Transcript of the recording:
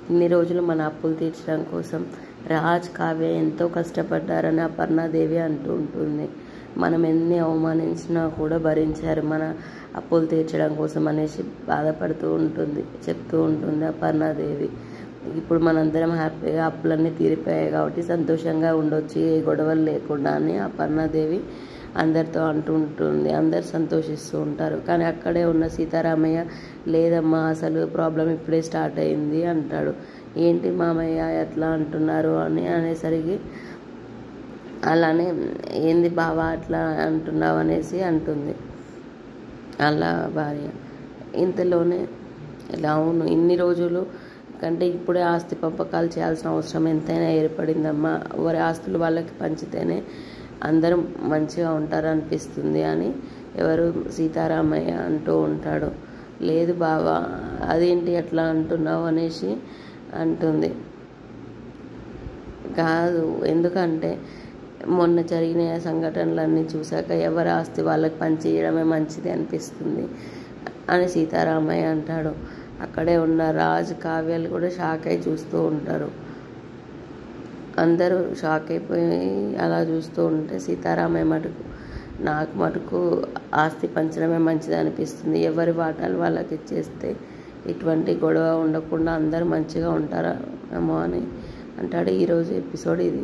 ఇన్ని రోజులు మన అప్పులు తీర్చడం కోసం రాజ్, కావ్య ఎంతో కష్టపడ్డారని అపర్ణాదేవి అంటూ ఉంటుంది. మనం ఎన్ని అవమానించినా కూడా భరించారు మన అప్పులు తీర్చడం కోసం అనేసి బాధపడుతూ ఉంటుంది, చెప్తూ ఉంటుంది అపర్ణాదేవి. ఇప్పుడు మనందరం హ్యాపీగా అప్పులన్నీ తీరిపోయాయి కాబట్టి సంతోషంగా ఉండొచ్చు, ఏ గొడవలు లేకుండా అని అపర్ణాదేవి అందరితో అంటూ ఉంటుంది. అందరు సంతోషిస్తూ ఉంటారు. కానీ అక్కడే ఉన్న సీతారామయ్య, లేదమ్మా అసలు ప్రాబ్లం ఇప్పుడే స్టార్ట్ అయింది అంటాడు. ఏంటి మామయ్య ఎట్లా అంటున్నారు అని అనేసరికి, అలానే ఏంది బావా అట్లా అంటున్నావు అనేసి అంటుంది అలా భార్య. ఇంతలోనే ఇలా అవును, ఇన్ని రోజులు కంటే ఇప్పుడే ఆస్తి పంపకాలు చేయాల్సిన అవసరం ఎంతైనా ఏర్పడిందమ్మా, ఎవరి ఆస్తులు వాళ్ళకి పంచితేనే అందరం మంచిగా ఉంటారనిపిస్తుంది అని ఎవరు సీతారామయ్య అంటూ ఉంటాడు. లేదు బావా అదేంటి అట్లా అంటున్నావు అనేసి అంటుంది. కాదు, ఎందుకంటే మొన్న జరిగిన సంఘటనలన్నీ చూశాక ఎవరి ఆస్తి వాళ్ళకి పంచేయడమే మంచిది అనిపిస్తుంది అని సీతారామయ్య అంటాడు. అక్కడే ఉన్న రాజ్, కావ్యాలు కూడా షాక్ అయి చూస్తూ ఉంటారు. అందరూ షాక్ అయిపోయి అలా చూస్తూ ఉంటే సీతారామయ్య నాకు మటుకు ఆస్తి పంచడమే మంచిది అనిపిస్తుంది, ఎవరి వాటాలు వాళ్ళకి ఇచ్చేస్తే ఇటువంటి గొడవ ఉండకుండా అందరూ మంచిగా ఉంటారేమో అని అంటాడు. ఈరోజు ఎపిసోడ్ ఇది.